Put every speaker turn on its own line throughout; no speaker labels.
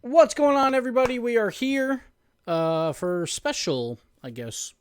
What's going on, everybody? We are here for a special, I guess,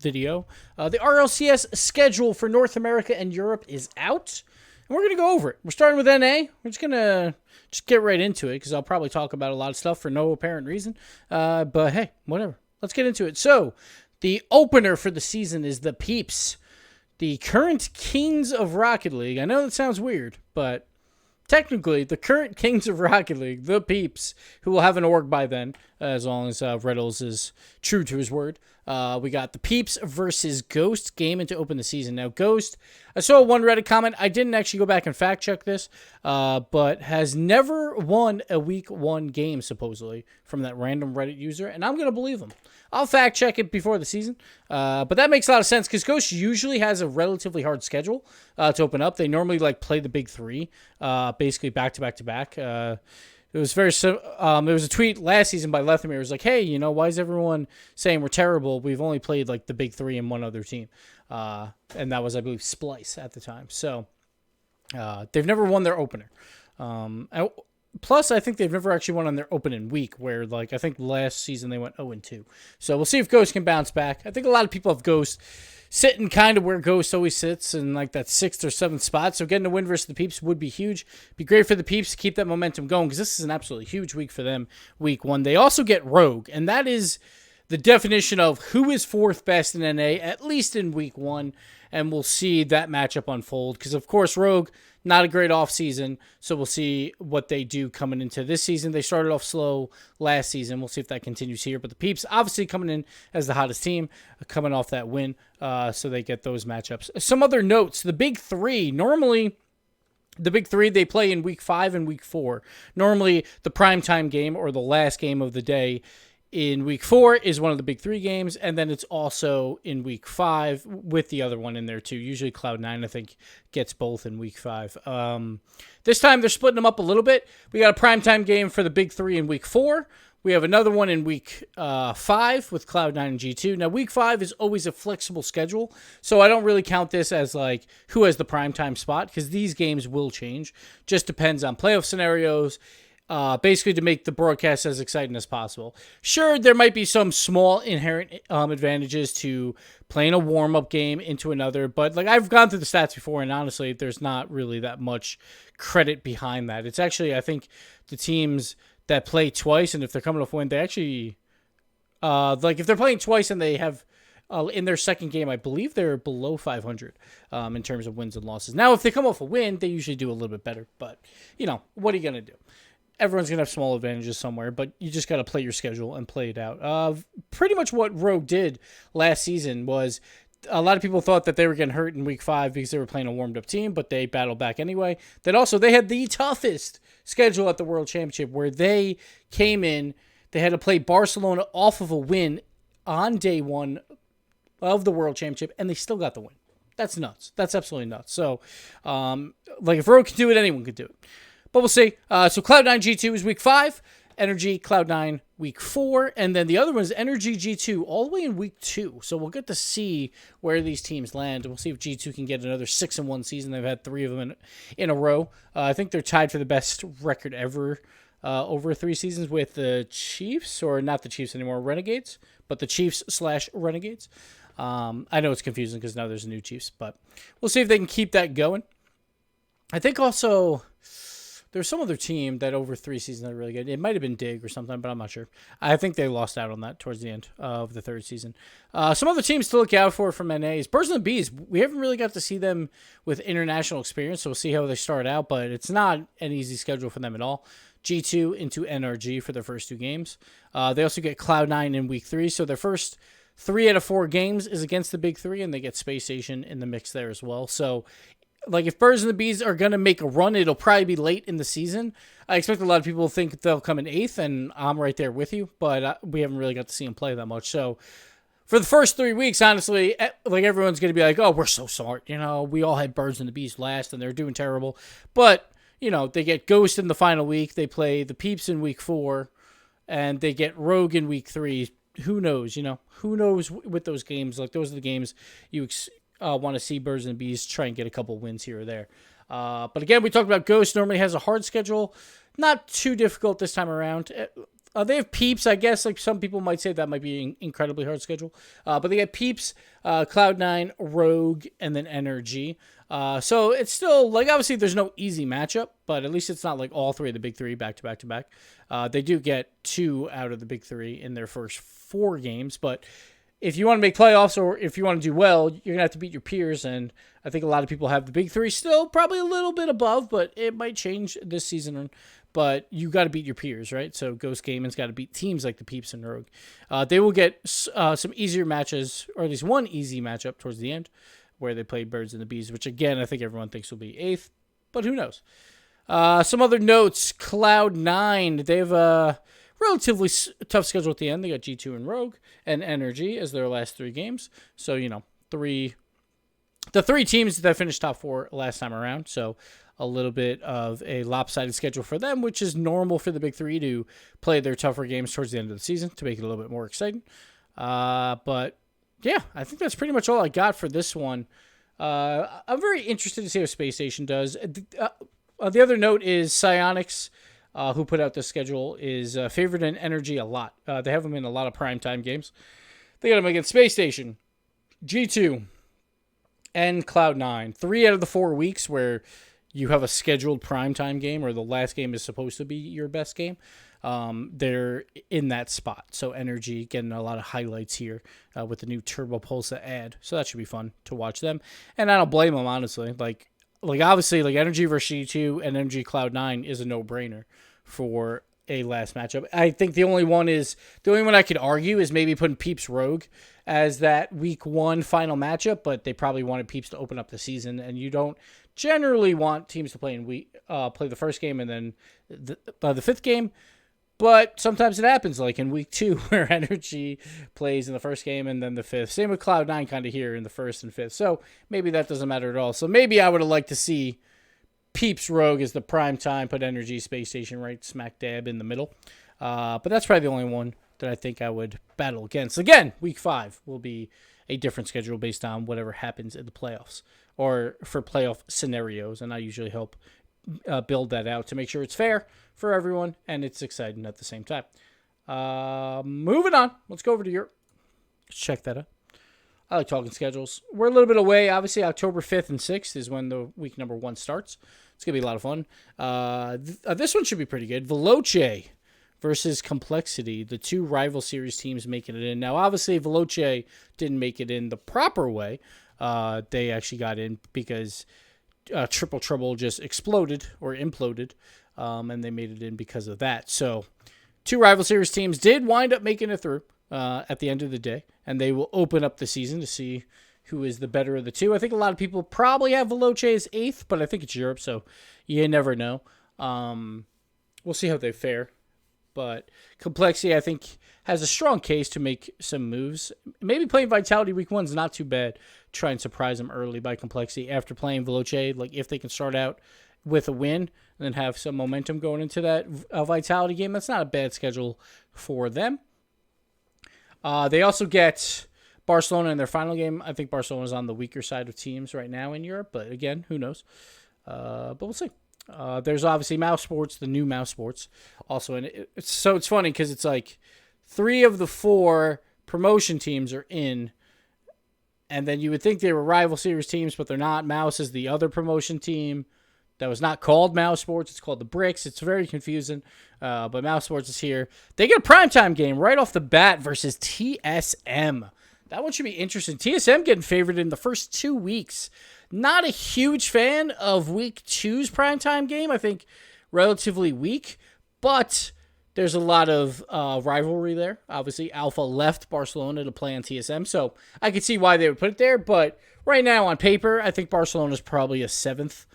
video. The RLCS schedule for North America and Europe is out, and we're going to go over it. We're starting with NA. We're just going to get right into it because I'll probably talk about a lot of stuff for no apparent reason. But hey, whatever. Let's get into it. So, the opener for the season is the Peeps, the current kings of Rocket League. I know that sounds weird, but technically, the current kings of Rocket League, the Peeps, who will have an org by then, as long as Rlcs is true to his word. We got the Peeps versus Ghost Gaming to open the season. Now, Ghost, I saw one Reddit comment. I didn't actually go back and fact check this, but has never won a week one game, supposedly, from that random Reddit user, and I'm going to believe him. I'll fact check it before the season, but that makes a lot of sense because Ghost usually has a relatively hard schedule to open up. They normally play the big three, basically back to back to back. It was very there was a tweet last season by Lethamir. It was like, hey, why is everyone saying we're terrible? We've only played the big three and one other team, and that was, I believe, Splice at the time. So they've never won their opener. Plus, I think they've never actually won on their opening week, where, I think last season they went 0-2. So we'll see if Ghost can bounce back. I think a lot of people have Ghost sitting kind of where Ghost always sits in, that 6th or 7th spot. So getting a win versus the Peeps would be huge. Be great for the Peeps to keep that momentum going, because this is an absolutely huge week for them, week one. They also get Rogue, and that is the definition of who is 4th best in NA, at least in week one, and we'll see that matchup unfold, because, of course, Rogue, not a great offseason, so we'll see what they do coming into this season. They started off slow last season. We'll see if that continues here. But the Peeps obviously coming in as the hottest team, coming off that win, so they get those matchups. Some other notes. The big three, normally the big three, they play in week 5 and week 4. Normally the primetime game or the last game of the day in week 4 is one of the big 3 games, and then it's also in week 5 with the other one in there too. Usually Cloud9, I think, gets both in week 5. This time they're splitting them up a little bit. We got a primetime game for the big 3 in week 4. We have another one in week 5 with Cloud9 and G2. Now, week 5 is always a flexible schedule, so I don't really count this as who has the primetime spot, because these games will change. Just depends on playoff scenarios, basically to make the broadcast as exciting as possible. Sure, there might be some small inherent advantages to playing a warm-up game into another, but I've gone through the stats before, and honestly, there's not really that much credit behind that. It's actually, I think, the teams that play twice, and if they're coming off a win, they actually, if they're playing twice and they have, in their second game, I believe they're below 500 in terms of wins and losses. Now, if they come off a win, they usually do a little bit better, but, what are you going to do? Everyone's going to have small advantages somewhere, but you just got to play your schedule and play it out. Pretty much what Rogue did last season was a lot of people thought that they were getting hurt in week 5 because they were playing a warmed-up team, but they battled back anyway. Then also, they had the toughest schedule at the World Championship, where they came in, they had to play Barcelona off of a win on day 1 of the World Championship, and they still got the win. That's nuts. That's absolutely nuts. So, if Rogue can do it, anyone could do it. But we'll see. So Cloud9 G2 is week 5. Energy Cloud9 week 4. And then the other one is Energy G2 all the way in week 2. So we'll get to see where these teams land. We'll see if G2 can get another 6-1 season. They've had 3 of them in a row. I think they're tied for the best record ever over 3 seasons with the Chiefs, or not the Chiefs anymore, Renegades, but the Chiefs/Renegades. I know it's confusing because now there's a new Chiefs, but we'll see if they can keep that going. I think also there's some other team that over 3 seasons are really good. It might have been Dig or something, but I'm not sure. I think they lost out on that towards the end of the 3rd season. Some other teams to look out for from NA is Birds and the Bees. We haven't really got to see them with international experience, so we'll see how they start out, but it's not an easy schedule for them at all. G2 into NRG for their first 2 games. They also get Cloud9 in week 3, so their first 3 out of 4 games is against the big 3, and they get Space Station in the mix there as well. So if Birds and the Bees are going to make a run, it'll probably be late in the season. I expect a lot of people think they'll come in 8th, and I'm right there with you, but we haven't really got to see them play that much. So for the first 3 weeks, honestly, everyone's going to be like, oh, we're so smart. We all had Birds and the Bees last, and they're doing terrible. But, they get Ghost in the final week. They play the Peeps in week 4, and they get Rogue in week 3. Who knows, Who knows with those games? Those are the games you want to see Birds and the Bees try and get a couple wins here or there. But again, we talked about Ghost normally has a hard schedule. Not too difficult this time around. They have Peeps, I guess. Like some people might say that might be an incredibly hard schedule. But they have Peeps, Cloud9, Rogue, and then Energy. So it's still, like, obviously there's no easy matchup, but at least it's not like all three of the big three back to back to back. They do get 2 out of the big 3 in their first 4 games, but if you want to make playoffs or if you want to do well, you're going to have to beat your peers, and I think a lot of people have the big 3 still probably a little bit above, but it might change this season. But you got to beat your peers, right? So Ghost Gaming's got to beat teams like the Peeps and Rogue. They will get some easier matches, or at least one easy matchup towards the end, where they play Birds and the Bees, which again I think everyone thinks will be 8th, but who knows? Some other notes: Cloud9, they have a relatively tough schedule at the end. They got G2 and Rogue and Energy as their last 3 games. So the 3 teams that finished top 4 last time around. So a little bit of a lopsided schedule for them, which is normal for the big 3 to play their tougher games towards the end of the season to make it a little bit more exciting. But yeah, I think that's pretty much all I got for this one. I'm very interested to see how Space Station does. The other note is Psyonix, who put out the schedule, is favored in Energy a lot. They have them in a lot of primetime games. They got them against Space Station, G2, and Cloud9. 3 out of the 4 weeks where you have a scheduled primetime game or the last game is supposed to be your best game. They're in that spot. So Energy getting a lot of highlights here with the new Turbo Pulsa ad. So that should be fun to watch them. And I don't blame them, honestly. Like obviously, like Energy versus G2 and Energy Cloud9 is a no-brainer for a last matchup. I think the only one I could argue is maybe putting Peeps Rogue as that week 1 final matchup, but they probably wanted Peeps to open up the season, and you don't generally want teams to play play the first game and then the 5th game. But sometimes it happens, like in week 2, where Energy plays in the first game and then the 5th. Same with Cloud9 kind of here in the 1st and 5th. So maybe that doesn't matter at all. So maybe I would have liked to see Peeps Rogue as the prime time, put Energy Space Station right smack dab in the middle. But that's probably the only one that I think I would battle against. Again, week 5 will be a different schedule based on whatever happens in the playoffs or for playoff scenarios. And I usually help build that out to make sure it's fair for everyone and it's exciting at the same time. Moving on. Let's go over to Europe. Let's check that out. I like talking schedules. We're a little bit away. Obviously, October 5th and 6th is when the week number 1 starts. It's going to be a lot of fun. This one should be pretty good. Veloce versus Complexity, the 2 rival series teams making it in. Now, obviously, Veloce didn't make it in the proper way. They actually got in because Triple Trouble just exploded or imploded, and they made it in because of that. So 2 rival series teams did wind up making it through at the end of the day, and they will open up the season to see who is the better of the 2. I think a lot of people probably have Veloce as 8th, but I think it's Europe, so you never know. We'll see how they fare. But Complexity, I think, has a strong case to make some moves. Maybe playing Vitality week 1 is not too bad. Try and surprise them early by Complexity after playing Veloce. Like, if they can start out with a win and then have some momentum going into that Vitality game, that's not a bad schedule for them. They also get Barcelona in their final game. I think Barcelona's on the weaker side of teams right now in Europe, but again, who knows? But we'll see. There's obviously Mouse Sports, the new Mouse Sports, also in it. So it's funny because it's like 3 of the 4 promotion teams are in, and then you would think they were rival series teams, but they're not. Mouse is the other promotion team that was not called Mouse Sports. It's called the Bricks. It's very confusing, but Mouse Sports is here. They get a primetime game right off the bat versus TSM. That one should be interesting. TSM getting favored in the first 2 weeks. Not a huge fan of week 2's primetime game. I think relatively weak, but there's a lot of rivalry there. Obviously, Alpha left Barcelona to play on TSM, so I could see why they would put it there. But right now, on paper, I think Barcelona's probably a 7th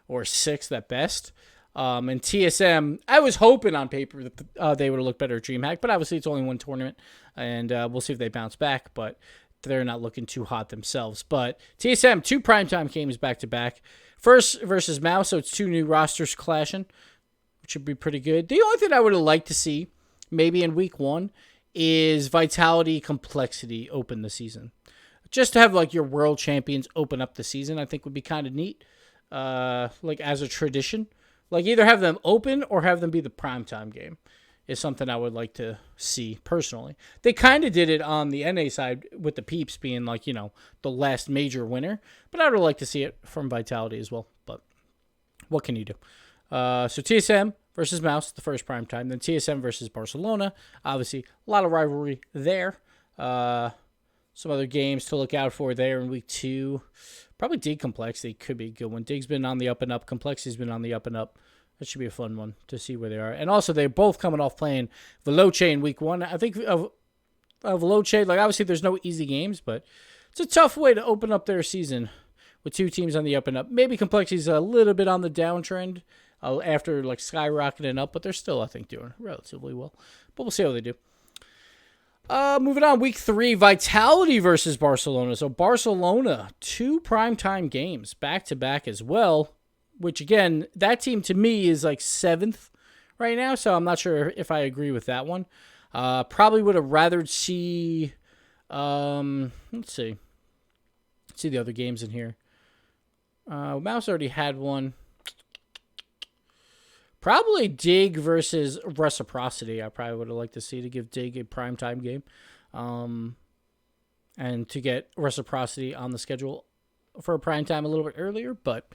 or 6th at best. And TSM, I was hoping on paper that they would have looked better at DreamHack, but obviously it's only one tournament, and we'll see if they bounce back, but they're not looking too hot themselves. But TSM, 2 primetime games back-to-back. First versus Mouse, so it's 2 new rosters clashing, which would be pretty good. The only thing I would have liked to see, maybe in week 1, is Vitality Complexity open the season. Just to have like your world champions open up the season, I think would be kind of neat, like as a tradition. Like either have them open or have them be the primetime game. is something I would like to see personally. They kind of did it on the NA side with the Peeps being like, the last major winner. But I would like to see it from Vitality as well. But what can you do? So TSM versus Mouse, the first prime time. Then TSM versus Barcelona. Obviously, a lot of rivalry there. Some other games to look out for there in week 2. Probably Dig Complexity could be a good one. Dig's been on the up and up. Complexity's been on the up and up. That should be a fun one to see where they are. And also, they're both coming off playing Veloce in week 1. I think Veloce, obviously there's no easy games, but it's a tough way to open up their season with 2 teams on the up and up. Maybe Complexity's a little bit on the downtrend after skyrocketing up, but they're still, I think, doing relatively well. But we'll see how they do. Moving on, week 3, Vitality versus Barcelona. So Barcelona, 2 primetime games back-to-back as well, which, again, that team to me is 7th right now, so I'm not sure if I agree with that one. Probably would have rather see, let's see the other games in here. Mouse already had one. Probably Dig versus Reciprocity. I probably would have liked to see to give Dig a primetime game. And to get Reciprocity on the schedule for a primetime a little bit earlier. But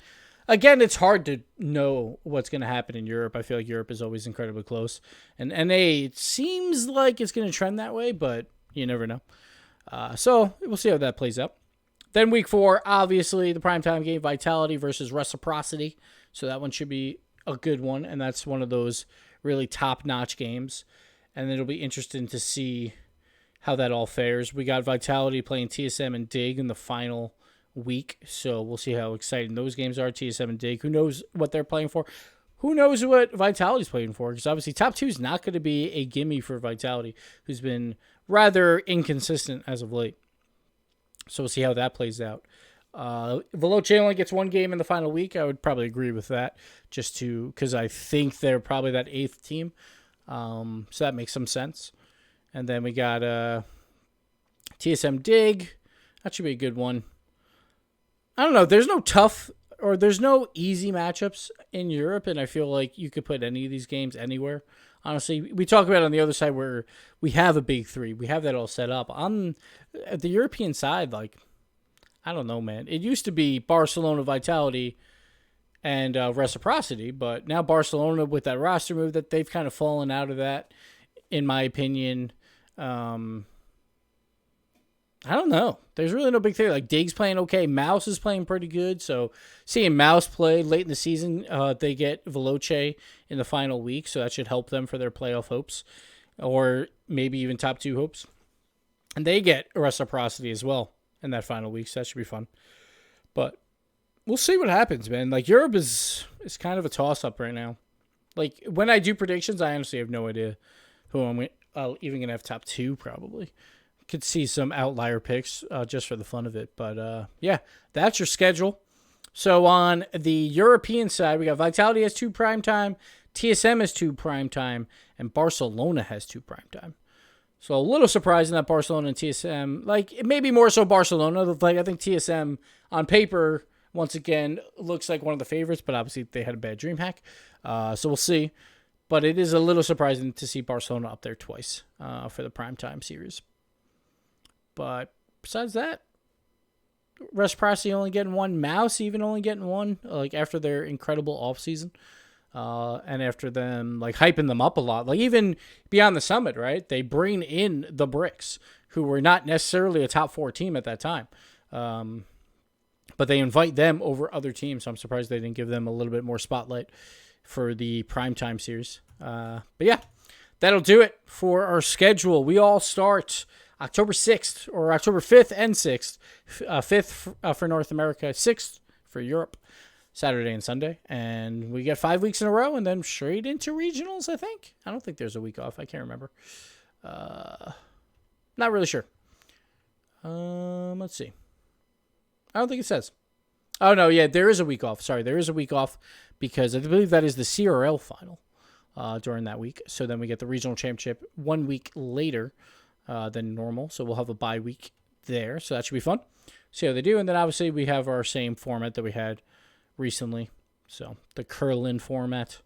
again, it's hard to know what's going to happen in Europe. I feel like Europe is always incredibly close. And NA, it seems like it's going to trend that way, but you never know. So we'll see how that plays out. Then week 4, obviously, the primetime game, Vitality versus Reciprocity. So that one should be a good one, and that's one of those really top-notch games. And it'll be interesting to see how that all fares. We got Vitality playing TSM and Dig in the final week, so we'll see how exciting those games are. TSM and Dig, who knows what they're playing for? Who knows what Vitality's playing for? Because obviously top 2 is not going to be a gimme for Vitality, who's been rather inconsistent as of late. So we'll see how that plays out. Veloce only gets 1 game in the final week. I would probably agree with that, just because I think they're probably that 8th team. So that makes some sense. And then we got TSM Dig. That should be a good one. I don't know. There's no easy matchups in Europe, and I feel like you could put any of these games anywhere. Honestly, we talk about it on the other side where we have a big 3. We have that all set up. On the European side, I don't know, man. It used to be Barcelona, Vitality, and Reciprocity, but now Barcelona, with that roster move, that they've kind of fallen out of that, in my opinion. I don't know. There's really no big thing. Dig's playing okay. Mouse is playing pretty good. So seeing Mouse play late in the season, they get Veloce in the final week, so that should help them for their playoff hopes, or maybe even top 2 hopes. And they get Reciprocity as well in that final week, so that should be fun. But we'll see what happens, man. Europe is kind of a toss-up right now. When I do predictions, I honestly have no idea who I'm even going to have top 2, probably. Could see some outlier picks just for the fun of it. But, yeah, that's your schedule. So on the European side, we got Vitality has 2 primetime, TSM has 2 primetime, and Barcelona has 2 primetime. So a little surprising that Barcelona and TSM, maybe more so Barcelona. I think TSM on paper, once again, looks like one of the favorites, but obviously they had a bad dream hack. So we'll see. But it is a little surprising to see Barcelona up there twice for the primetime series. But besides that, Reciprocity only getting 1, Mouse even only getting 1, after their incredible offseason. And after them, hyping them up a lot. Even beyond the summit, right? They bring in the Bricks, who were not necessarily a top 4 team at that time. But they invite them over other teams, so I'm surprised they didn't give them a little bit more spotlight for the primetime series. But yeah, that'll do it for our schedule. We all start October 6th, or October 5th and 6th. 5th for North America, 6th for Europe, Saturday and Sunday. And we get 5 weeks in a row, and then straight into regionals, I think. I don't think there's a week off. I can't remember. Not really sure. Let's see. I don't think it says. Oh, no, yeah, there is a week off. Sorry, there is a week off because I believe that is the CRL final during that week. So then we get the regional championship 1 week later than normal. So we'll have a bye week there. So that should be fun. See how they do. And then obviously we have our same format that we had recently. So the Curlin format.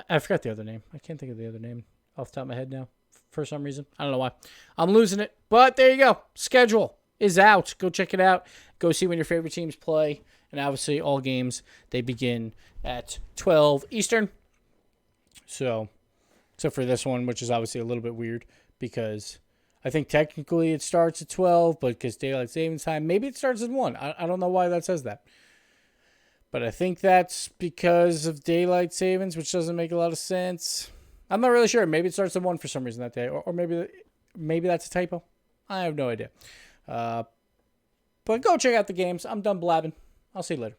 I forgot the other name. I can't think of the other name. off the top of my head now for some reason. I don't know why. I'm losing it. But there you go. Schedule is out. Go check it out. Go see when your favorite teams play. And obviously all games, they begin at 12 Eastern. So, except for this one, which is obviously a little bit weird because I think technically it starts at 12, but because daylight savings time, maybe it starts at 1. I don't know why that says that. But I think that's because of daylight savings, which doesn't make a lot of sense. I'm not really sure. Maybe it starts at 1 for some reason that day. Or maybe that's a typo. I have no idea. But go check out the games. I'm done blabbing. I'll see you later.